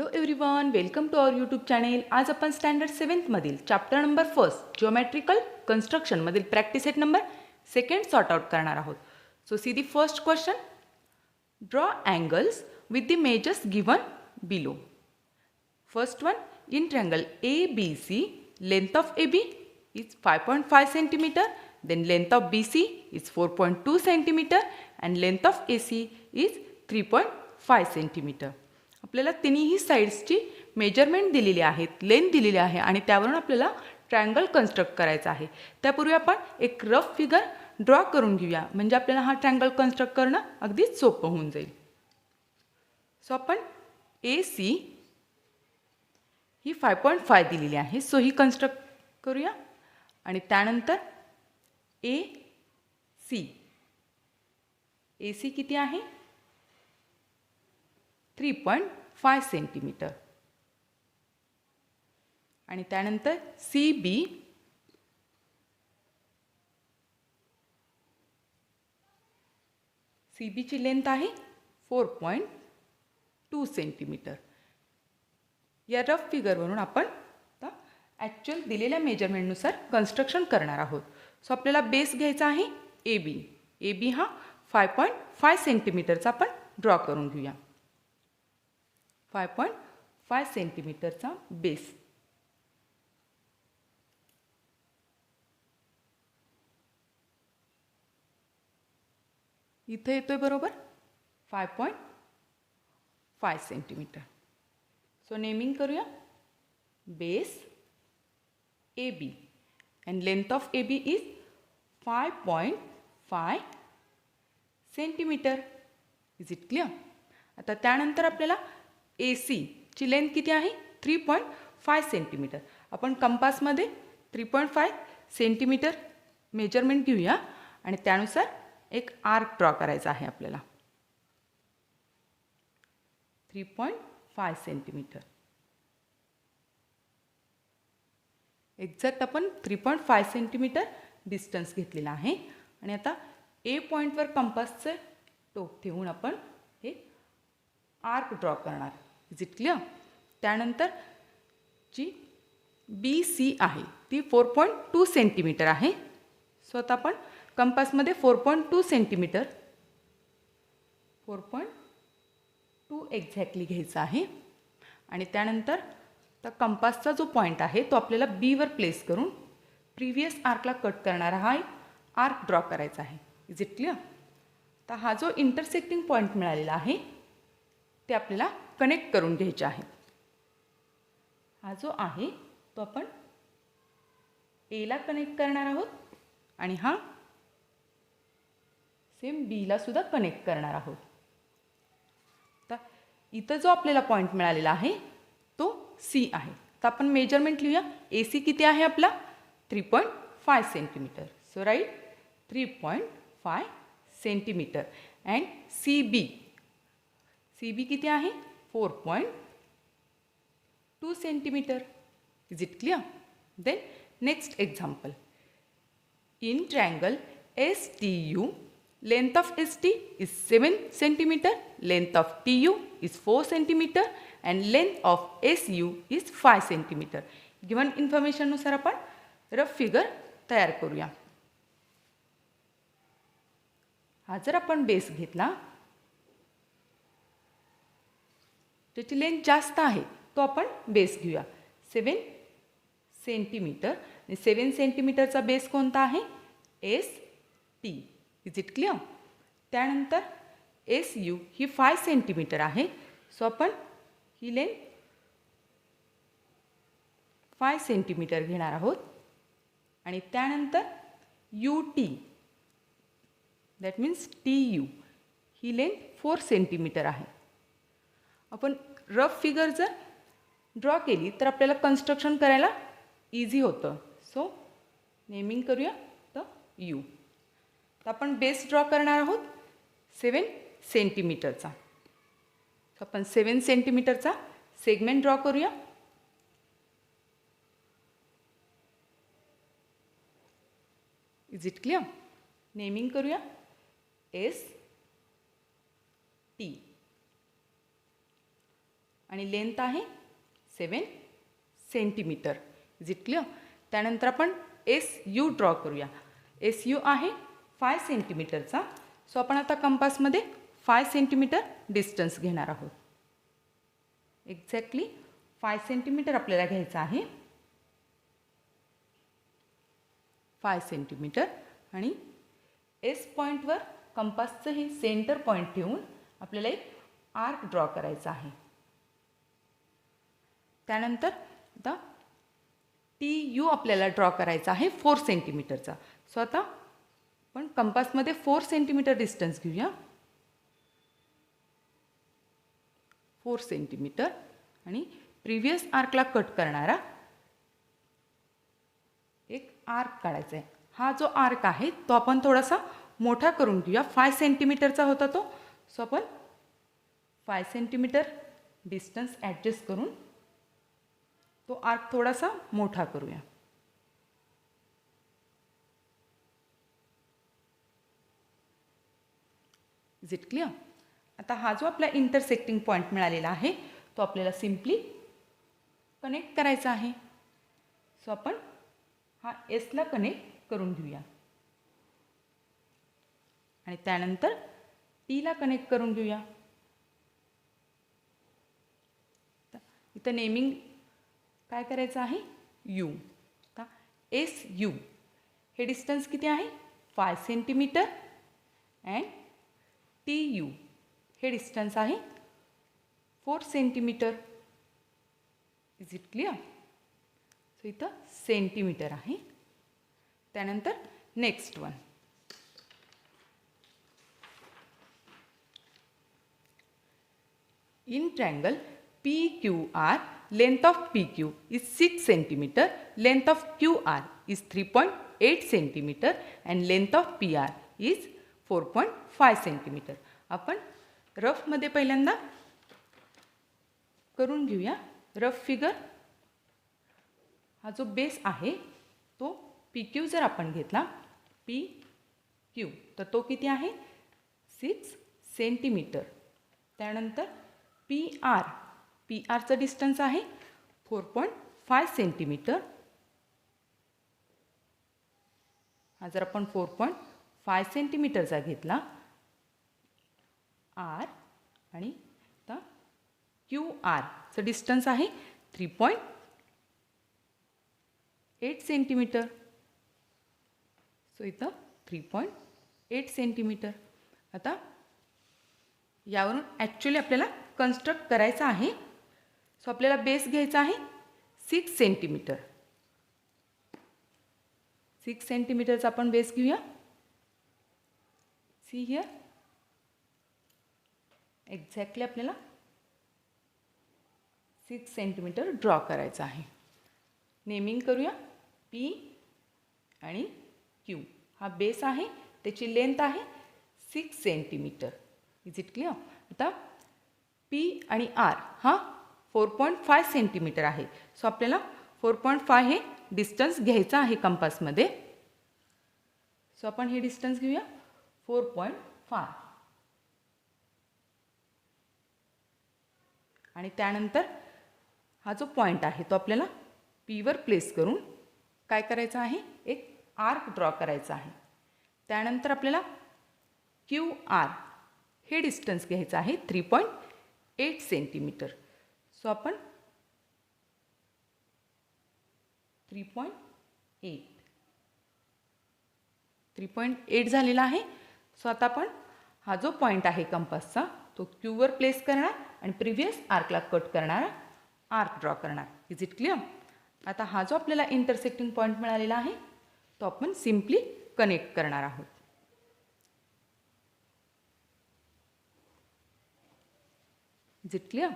Hello everyone, welcome to our YouTube channel. आज आपण standard 7मधील चॅप्टर नंबर 1 जिओमेट्रिकल कन्स्ट्रक्शनमधील practice set number 2 sort out करणार आहोत. So see the first question. Draw angles with the measures given below. First one, in triangle ABC, length of AB is 5.5 centimeter, then length of BC is 4.2 centimeter and length of AC is 3.5 centimeter. आपल्याला तिन्ही साइड्सची measurement दिलेली आहेत, length दिलेली आहे आणि त्यावरून आपल्याला triangle construct करायचा आहे. त्यापूर्वी आपण एक रफ फिगर ड्रॉ करून घेऊया, म्हणजे आपल्याला हा ट्रायंगल कन्स्ट्रक्ट करणं अगदी सोपं होऊन जाईल. सो आपण AC ही 5.5 दिलेली आहे, सो ही कन्स्ट्रक्ट करूया. आणि त्यानंतर AC किती आहे? 3.5 सेंटीमीटर. आणि त्यानंतर CB ची लेंथ आहे 4.2 सेंटीमीटर. या रफ फिगरवरून आपण आता ॲक्च्युअल दिलेल्या मेजरमेंटनुसार कन्स्ट्रक्शन करणार आहोत. सो आपल्याला बेस घ्यायचा आहे AB हा 5.5 सेंटीमीटरचा आपण ड्रॉ करून घेऊया. 5.5 सेंटीमीटरचा बेस. इथे येतोय बरोबर 5.5 सेंटीमीटर. सो नेमिंग करूया. Base AB and length of AB is 5.5 centimetre. Is it clear? आता त्यानंतर आपल्याला AC ची लेंथ किती आहे? 3.5 सेंटीमीटर. आपण कंपासमध्ये 3.5 सेंटीमीटर मेजरमेंट घेऊया आणि त्यानुसार एक आर्क ड्रॉ करायचा आहे आपल्याला. 3.5 सेंटीमीटर. एक्झॅक्ट आपण 3.5 सेंटीमीटर डिस्टन्स घेतलेला आहे. आणि आता A पॉईंटवर कंपासचं टोक ठेवून आपण हे आर्क ड्रॉ करणार. Is it clear? त्यानंतर जी BC आहे ती 4.2 सेंटीमीटर आहे. सो आता आपण कंपासमध्ये 4.2 सेंटीमीटर 4.2 एक्झॅक्टली घ्यायचा आहे. आणि त्यानंतर तर कंपासचा जो पॉईंट आहे तो आपल्याला Bवर प्लेस करून प्रिव्हियस आर्कला कट करणारा हा एक आर्क ड्रॉ करायचा आहे. Is it clear? तर हा जो इंटरसेक्टिंग पॉईंट मिळालेला आहे ते आपल्याला कनेक्ट करून घ्यायचे आहे. हा जो आहे तो आपण Aला कनेक्ट करणार आहोत आणि हा सेम Bला सुद्धा कनेक्ट करणार आहोत. तर इथं जो आपल्याला पॉईंट मिळालेला आहे तो C आहे. तर आपण मेजरमेंट लिहूया. AC किती आहे आपला? 3.5 centimetre. So right 3.5 centimetre. And CB किती आहे? 4.2 centimetre. Is it clear? Then next example. In triangle STU, length of ST is 7 centimeter, length of TU is 4 centimeter and length of SU is 5 centimeter. Given इन्फॉर्मेशननुसार आपण rough figure तयार करूया. हा जर आपण base घेतला त्याची लेंथ जास्त आहे तो आपण बेस घेऊया 7 सेंटीमीटर. 7 सेंटीमीटरचा बेस कोणता आहे? ST. Is it clear? त्यानंतर SU ही 5 सेंटीमीटर आहे. सो आपण ही लेंथ 5 सेंटीमीटर घेणार आहोत. आणि त्यानंतर UT that means TU he length 4 centimetre आहे. आपण रफ फिगर जर ड्रॉ केली तर आपल्याला कन्स्ट्रक्शन करायला इझी होतं. सो नेमिंग करूया तर U. तर आपण बेस ड्रॉ करणार आहोत 7 सेंटीमीटरचा. आपण 7 सेंटीमीटरचा सेगमेंट ड्रॉ करूया. Is it clear? नेमिंग करूया ST. आणि लेंथ आहे 7 सेंटीमीटर. Is it clear? त्यानंतर आपण SU ड्रॉ करूया. SU आहे 5 सेंटीमीटरचा. सो आपण आता कंपासमध्ये 5 सेंटीमीटर डिस्टन्स घेणार आहोत. एक्झॅक्टली 5 सेंटीमीटर आपल्याला घ्यायचं आहे. 5 सेंटीमीटर आणि S पॉईंटवर कंपासचं हे सेंटर पॉईंट ठेवून आपल्याला एक आर्क ड्रॉ करायचा आहे. त्यानंतर आता TU आपल्याला ड्रॉ करायचा आहे 4 सेंटीमीटरचा. सो आता आपण कंपासमध्ये 4 सेंटीमीटर डिस्टन्स घेऊया. 4 सेंटीमीटर आणि प्रिव्हियस आर्कला कट करणारा एक आर्क काढायचा आहे. हा जो आर्क आहे तो आपण थोडासा मोठा करून घेऊया. 5 सेंटीमीटरचा होता तो. सो आपण 5 सेंटीमीटर डिस्टन्स ॲडजस्ट करून तो आर्क थोडासा मोठा करूया. Is it clear? आता हा जो आपला इंटरसेक्टिंग पॉईंट मिळालेला आहे तो आपल्याला सिम्पली कनेक्ट करायचा आहे. सो आपण हा एसला कनेक्ट करून घेऊया आणि त्यानंतर टीला कनेक्ट करून घेऊया. इथं नेमिंग काय करायचं आहे? यू. आता SU हे डिस्टन्स किती आहे? 5 सेंटीमीटर अँड TU हे डिस्टन्स आहे 4 centimetre. Is it clear? So इथं सेंटीमीटर आहे. त्यानंतर next one. In triangle PQR, length of PQ is 6 centimeter, length of QR is 3.8 centimeter and length of PR is 4.5 centimeter. आपण रफमध्ये पहिल्यांदा करून घेऊया. Rough figure. हा जो बेस आहे तो PQ जर आपण घेतला PQ तर तो किती आहे? 6 सेंटीमीटर. त्यानंतर PRचं डिस्टन्स आहे 4.5 सेंटीमीटर. हा जर आपण 4.5 सेंटीमीटरचा घेतला R आणि आता QRचं डिस्टन्स आहे 3.8 सेंटीमीटर. सो इथं 3.8 सेंटीमीटर. आता यावरून ॲक्च्युली आपल्याला कन्स्ट्रक्ट करायचं आहे. सो आपल्याला बेस घ्यायचा आहे 6 सेंटीमीटर. 6 सेंटीमीटरचा आपण बेस घेऊया. See here. एक्झॅक्टली आपल्याला 6 सेंटीमीटर ड्रॉ करायचं आहे. नेमिंग करूया P आणि Q. हा बेस आहे, त्याची लेंथ आहे 6 सेंटीमीटर. Is it clear? आता P आणि R हा 4.5 सेंटीमीटर आहे. सो आपल्याला 4.5 हे डिस्टन्स घ्यायचं आहे कंपासमध्ये. सो आपण हे डिस्टन्स घेऊया 4.5 आणि त्यानंतर हा जो पॉईंट आहे तो आपल्याला Pवर प्लेस करून काय करायचं आहे? एक आर्क ड्रॉ करायचा आहे. त्यानंतर आपल्याला QR हे डिस्टन्स घ्यायचं आहे 3.8 सेंटीमीटर. सो आपण 3.8 झालेला आहे. सो आता आपण हा जो पॉईंट आहे कंपासचा तो क्यूवर प्लेस करणार आणि प्रिव्हियस आर्कला कट करणारा आर्क ड्रॉ करणार. Is it clear? आता हा जो आपल्याला इंटरसेक्टिंग पॉईंट मिळालेला आहे तो आपण सिम्पली कनेक्ट करणार आहोत. Is it clear?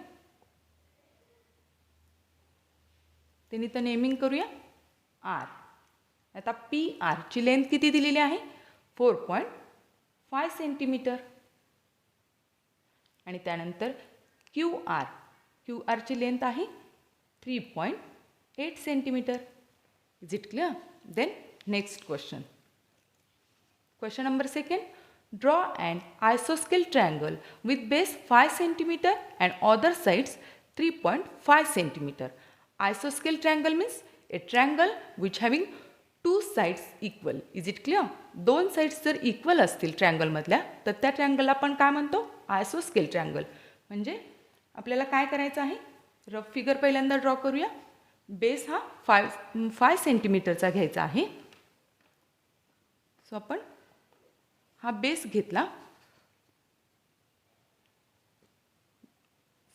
त्यांनी तर नेमिंग करूया R. आता PR ची लेंथ किती दिलेली आहे? 4.5 सेंटीमीटर आणि त्यानंतर QR ची लेंथ आहे 3.8 centimetre. Is it clear? Then next question. Question number 2. Draw an isosceles triangle with base 5 cm and other sides 3.5 centimeter. Isosceles triangle means a triangle which having two sides equal. Is it clear? दोन sides जर equal असतील ट्रायंगलमधल्या तर त्या ट्रायंगलला आपण काय म्हणतो? आयसोस्केल triangle. म्हणजे आपल्याला काय करायचं आहे? रफ फिगर पहिल्यांदा ड्रॉ करूया. बेस हा 5 सेंटीमीटरचा घ्यायचा आहे. सो आपण हा बेस घेतला.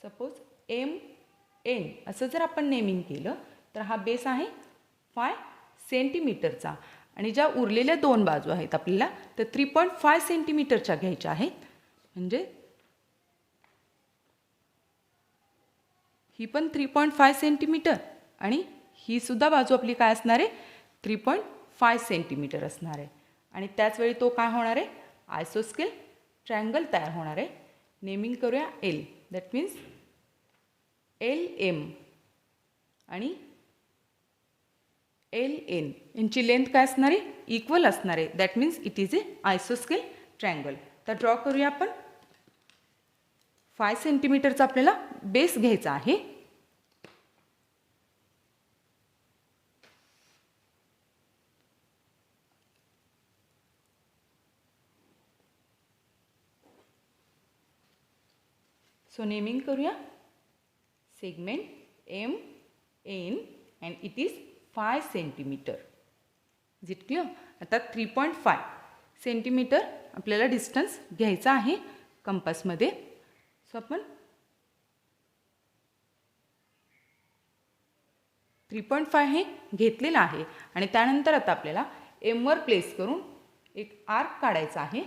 सपोज MN असं जर आपण नेमिंग केलं तर हा बेस आहे 5 सेंटीमीटरचा आणि ज्या उरलेल्या दोन बाजू आहेत आपल्याला तर 3.5 सेंटीमीटरच्या घ्यायच्या आहेत. म्हणजे ही पण 3.5 सेंटीमीटर आणि ही सुद्धा बाजू आपली काय असणार आहे? 3.5 सेंटीमीटर असणार आहे. आणि त्याच वेळी तो काय होणार आहे? आयसोस्केल ट्रायंगल तयार होणार आहे. नेमिंग करूया L. दॅट मीन्स LM आणि LN यांची लेंथ काय असणार आहे? इक्वल असणार आहे. That means it is a आयसोस्केल ट्रायंगल. तर ड्रॉ करूया आपण. 5 सेंटीमीटरचा आपल्याला बेस घ्यायचा आहे. सो नेमिंग करूया. Segment MN and it is 5 centimetre. Is it clear? आता 3.5 सेंटीमीटर आपल्याला डिस्टन्स घ्यायचा आहे कंपासमध्ये. सो आपण 3.5 हे घेतलेलं आहे आणि त्यानंतर आता आपल्याला एमवर प्लेस करून एक आर्क काढायचा आहे.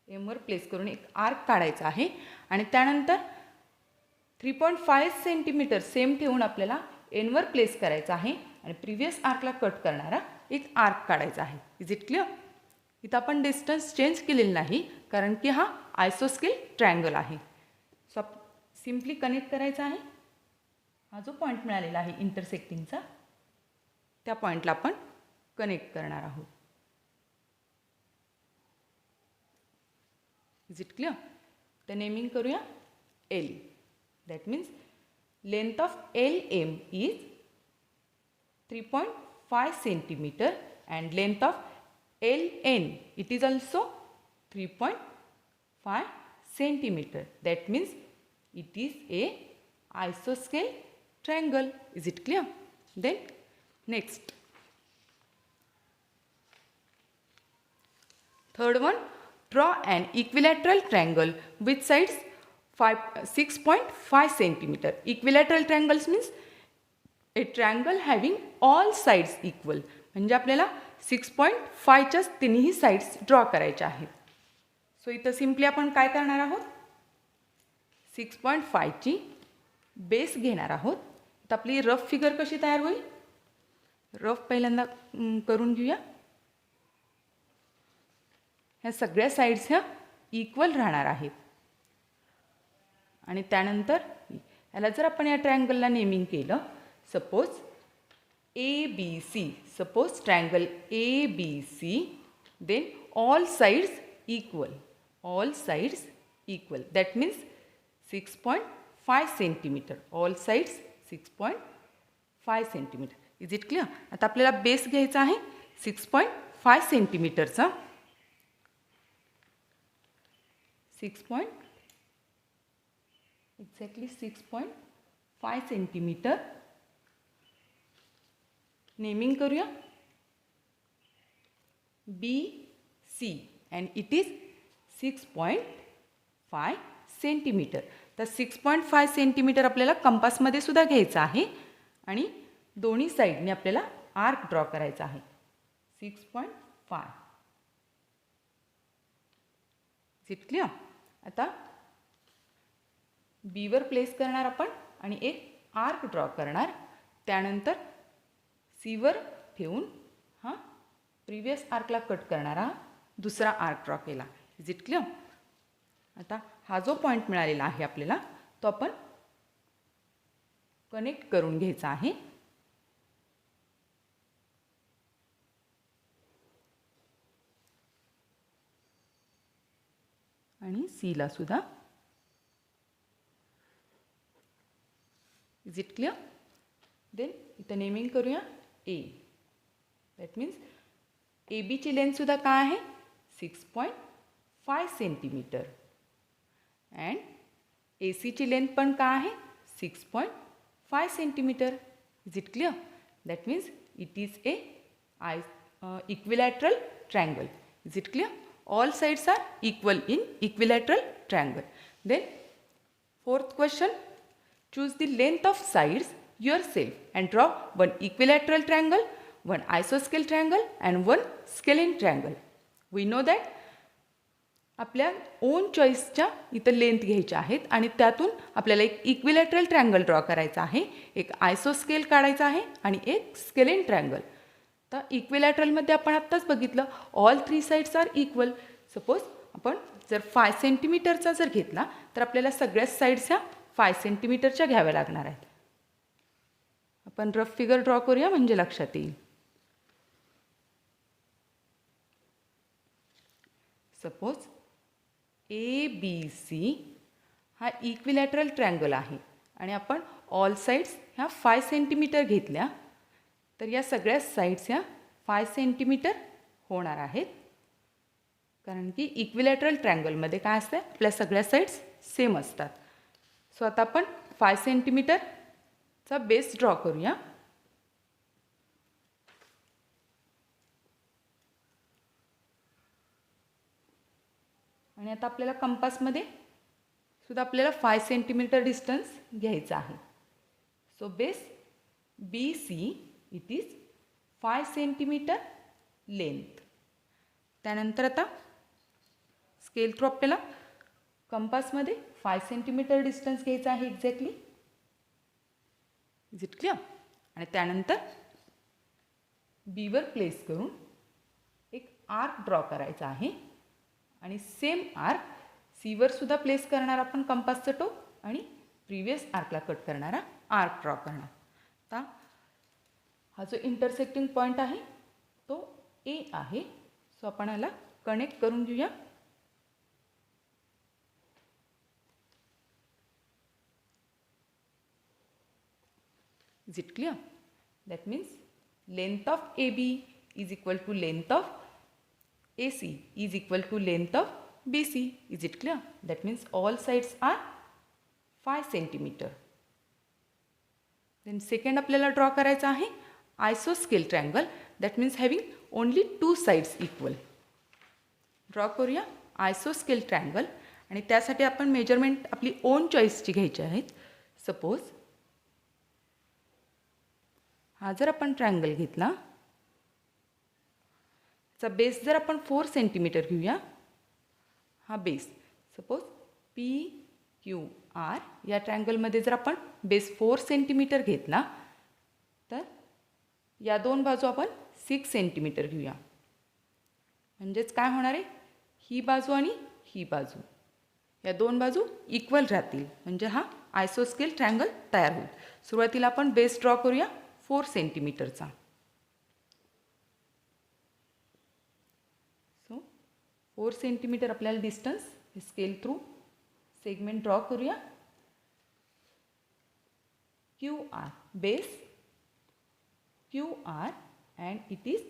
एमवर प्लेस करून एक आर्क काढायचा आहे आणि त्यानंतर 3.5 सेंटीमीटर सेम ठेवून आपल्याला एनवर प्लेस करायचा आहे आणि प्रिव्हियस आर्कला कट करणारा एक आर्क काढायचा आहे. Is it clear? इथं आपण डिस्टन्स चेंज केलेलं नाही कारण की हा आयसोस्केल ट्रायंगल आहे. सो सिम्पली कनेक्ट करायचा आहे. हा जो पॉईंट मिळालेला आहे इंटरसेक्टिंगचा त्या पॉईंटला आपण कनेक्ट करणार आहोत. Is it clear? तर नेमिंग करूया L. That means length of LM is 3.5 centimetre and length of LN it is also 3.5 centimeter. That means it is a isosceles triangle. Is it clear? Then next, third one, draw an equilateral triangle with sides 6.5 centimeter. Equilateral triangles means a triangle having all sides equal. म्हणजे आपल्याला 6.5च्या तिन्ही sides draw करायच्या आहेत. So इथं simply आपण काय करणार आहोत? 6.5ची बेस घेणार आहोत. तर आपली रफ फिगर कशी तयार होईल? रफ पहिल्यांदा करून घेऊया. ह्या सगळ्या साइड्स ह्या इक्वल राहणार आहेत आणि त्यानंतर याला जर आपण या ट्रायंगलला नेमिंग केलं, suppose ABC, suppose triangle ABC, then all sides equal, that means 6.5 centimeter, all sides 6.5 centimeter. Is it clear? आता आपल्याला बेस घ्यायचा आहे 6.5 सेंटीमीटरचा. 6.5 सेंटीमीटर. नेमिंग करूया BC and it is 6.5 centimetre. तर 6.5 सेंटीमीटर आपल्याला कंपासमध्ये सुद्धा घ्यायचं आहे आणि दोन्ही साईडने आपल्याला आर्क ड्रॉ करायचा आहे 6.5. Is it clear? आता B वर प्लेस करणार आपण आणि एक आर्क ड्रॉ करणार. त्यानंतर C वर ठेवून हा प्रिव्हियस आर्कला कट करणारा दुसरा आर्क ड्रॉ केला. Is it clear? आता हा जो पॉईंट मिळालेला आहे आपल्याला तो आपण कनेक्ट करून घ्यायचा आहे. आणि C ला सुद्धा इज इट क्लिअर? देन इथं नेमिंग करूया ए. दॅट मीन्स ए बीची लेंथसुद्धा काय आहे 6.5 सेंटीमीटर. अँड ए सीची लेंथ पण काय आहे 6.5 centimetre. Is it clear? That means it is A equilateral triangle. Is it clear? All sides are equal in equilateral triangle. Then fourth question, choose the length of sides yourself and draw one equilateral triangle, one isosceles triangle and one scalene triangle. We know that आपल्या on चॉईसच्या इथं length घ्यायच्या आहेत आणि त्यातून आपल्याला एक equilateral triangle draw करायचा आहे, एक आयसोस्केल काढायचा आहे आणि एक स्केलेन ट्रायंगल. तर इक्विलॅटरलमध्ये आपण आत्ताच बघितलं all 3 sides are equal. Suppose आपण जर 5 सेंटीमीटरचा जर घेतला तर आपल्याला सगळ्याच साईड्स ह्या 5 सेंटीमीटरच्या घ्याव्या लागणार आहेत. आपण रफ फिगर ड्रॉ करूया म्हणजे लक्षात येईल. सपोज ABC हा इक्विलॅटरल ट्रायंगल आहे आणि आपण ऑल साईड्स ह्या 5 सेंटीमीटर घेतल्या तर या सगळ्या साईड्स ह्या 5 सेंटीमीटर होणार आहेत, कारण की इक्विलॅटरल ट्रायंगलमध्ये काय असतं आपल्या सगळ्या साईड्स सेम असतात. सो आता आपण 5 सेंटीमीटरचा बेस ड्रॉ करूया. आणि आता आपल्याला कंपासमध्ये सुद्धा आपल्याला 5 सेंटीमीटर डिस्टन्स घ्यायचा आहे. So base BC it is 5 centimetre length. त्यानंतर आता स्केल थ्रू आपल्याला कंपासमध्ये 5 सेंटीमीटर डिस्टन्स घ्यायचा आहे एक्झॅक्टली. Is it clear? आणि त्यानंतर बीवर प्लेस करून एक आर्क ड्रॉ करायचा आहे आणि सेम आर्क सीवर सुद्धा प्लेस करणार आपण कंपासचं टोक आणि प्रिव्हियस आर्कला कट करणारा आर्क ड्रॉ करणार. आता हा जो इंटरसेक्टिंग पॉईंट आहे तो ए आहे. सो आपण याला कनेक्ट करून घेऊया. Is it clear? That means length of AB is equal to length of AC is equal to length of BC. Is it clear? That means all sides are 5 centimeter. Then second आपल्याला draw करायचा आहे आयसोस्केल triangle. That means having only 2 sides equal. Draw करूया आयसोस्केल triangle आणि त्यासाठी आपण measurement आपली ओन चॉईसची घ्यायची आहेत. सपोज हा जर आपण ट्रायंगल घेतला चा बेस जर आपण 4 सेंटीमीटर घेऊया. हा बेस सपोज PQR या ट्रायंगलमध्ये जर आपण बेस 4 सेंटीमीटर घेतला तर या दोन बाजू आपण 6 सेंटीमीटर घेऊया. म्हणजेच काय होणार आहे ही बाजू आणि ही बाजू या दोन बाजू इक्वल राहतील म्हणजे हा आयसोस्केल ट्रायंगल तयार होईल. सुरुवातीला आपण बेस ड्रॉ करूया 4 सेंटीमीटरचा. 4 सेंटीमीटर आपल्याला distance scale through segment draw करूया. QR base QR and it is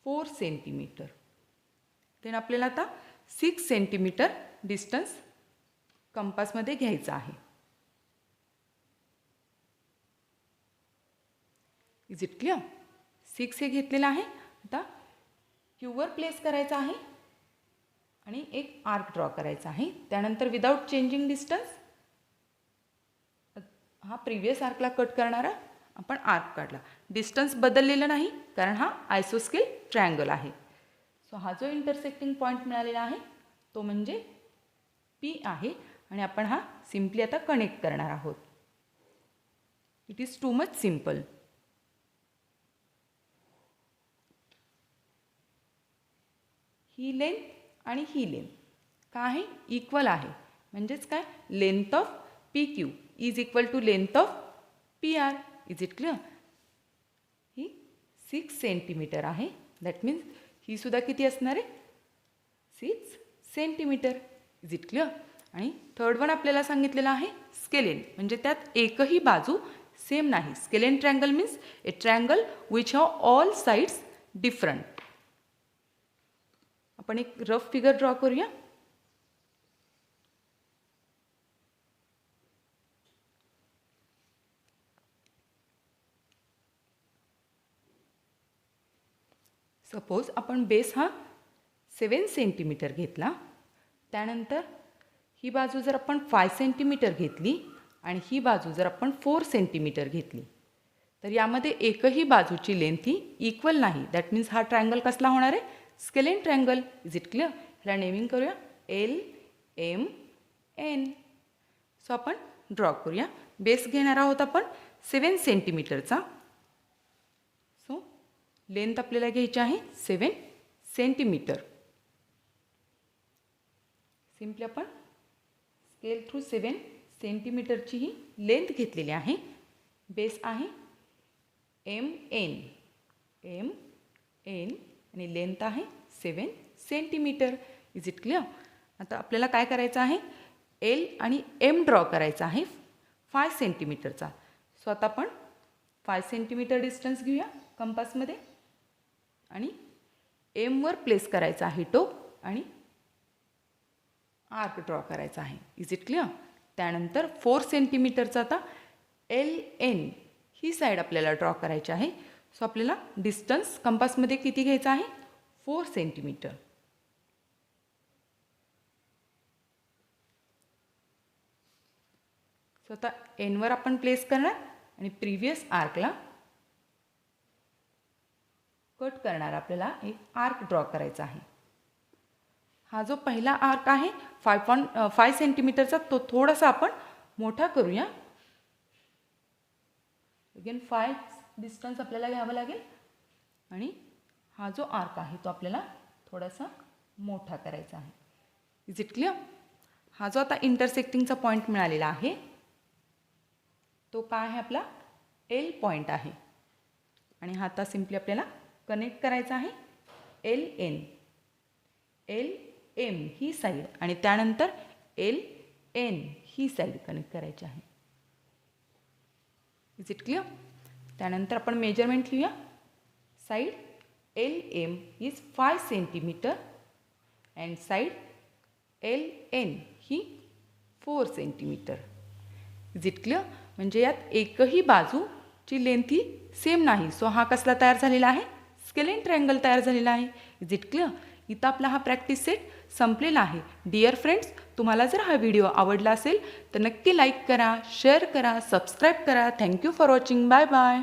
4 centimetre. Then आपल्याला आता 6 सेंटीमीटर डिस्टन्स कंपासमध्ये घ्यायचा आहे. Is it clear? 6 हे घेतलेलं आहे. आता क्यूवर प्लेस करायचा आहे आणि एक आर्क ड्रॉ करायचा आहे. त्यानंतर विदाउट चेंजिंग डिस्टन्स हा प्रिव्हियस आर्कला कट करणारा आपण आर्क काढला. डिस्टन्स बदललेला नाही कारण हा आयसोस्केल ट्रायंगल आहे. सो हा जो इंटरसेक्टिंग पॉईंट मिळालेला आहे तो म्हणजे P आहे आणि आपण हा सिम्पली आता कनेक्ट करणार आहोत. It is too much simple. ही लेंथ आणि ही लेंथ काय आहे इक्वल आहे म्हणजेच काय length of PQ is equal to length of PR. Is it clear? ही 6 सेंटीमीटर आहे. दॅट मीन्स ही सुद्धा किती असणार आहे 6 सेंटीमीटर. Is it clear? आणि थर्ड वन आपल्याला सांगितलेलं आहे स्केलेन, म्हणजे त्यात एकही बाजू सेम नाही. Scalene triangle means A triangle which have all sides different. आपण एक रफ फिगर ड्रॉ करूया. सपोज आपण बेस हा 7 सेंटीमीटर घेतला, त्यानंतर ही बाजू जर आपण 5 सेंटीमीटर घेतली आणि ही बाजू जर आपण 4 सेंटीमीटर घेतली, तर यामध्ये एकही बाजूची लेंथ ही इक्वल नाही. दॅट मीन्स हा ट्रायंगल कसला होणार आहे? Scalene triangle. Is it clear? ह्याला नेमिंग करूया LMN. सो आपण ड्रॉ करूया. बेस घेणार आहोत आपण 7 सेंटीमीटरचा. सो लेंथ आपल्याला घ्यायची आहे 7 सेंटीमीटर. सिम्पली आपण स्केल थ्रू 7 सेंटीमीटरची ही लेंथ घेतलेली आहे. बेस आहे MN आणि लेंथ आहे 7 सेंटीमीटर. Is it clear? आता आपल्याला काय करायचं आहे? L आणि M ड्रॉ करायचा आहे 5 सेंटीमीटरचा. सो आता आपण 5 सेंटीमीटर डिस्टन्स घेऊया कंपासमध्ये आणि M वर प्लेस करायचा आहे टोक आणि आर्क ड्रॉ करायचा आहे. Is it clear? त्यानंतर 4 सेंटीमीटरचा आता LN ही साईड आपल्याला ड्रॉ करायची आहे. सो आपल्याला डिस्टन्स कंपासमध्ये किती घ्यायचा आहे? 4 सेंटीमीटर. सो आता N वर आपण प्लेस करणार आणि प्रिव्हियस आर्कला कट करणार. आपल्याला एक आर्क ड्रॉ करायचा आहे. हा जो पहिला आर्क आहे 5 सेंटीमीटरचा, तो थोडासा आपण मोठा करूया. अगेन 5 डिस्टन्स आपल्याला घ्यावं लागेल आणि हा जो आर्क आहे तो आपल्याला थोडासा मोठा करायचा आहे. Is it clear? हा जो आता इंटरसेक्टिंगचा पॉईंट मिळालेला आहे तो काय आहे? आपला L पॉईंट आहे आणि हा आता सिम्पली आपल्याला कनेक्ट करायचा आहे LM ही साईड आणि त्यानंतर LN ही साईड कनेक्ट करायची आहे. Is it clear? त्यानंतर आपण मेजरमेंट लिहूया. Side LM is 5 centimetre and side LN he 4 centimetre. Is it clear? म्हणजे यात एकही बाजूची लेंथ ही सेम नाही. सो हा कसला तयार झालेला आहे? स्केलेन ट्रायंगल तयार झालेला आहे. Is it clear? इथं आपला हा प्रॅक्टिस सेट संपलेला आहे. डिअर फ्रेंड्स, तुम्हाला जर हा व्हिडिओ आवडला असेल तर नक्की लाईक करा, शेअर करा, सबस्क्राईब करा. Thank you for watching. Bye bye.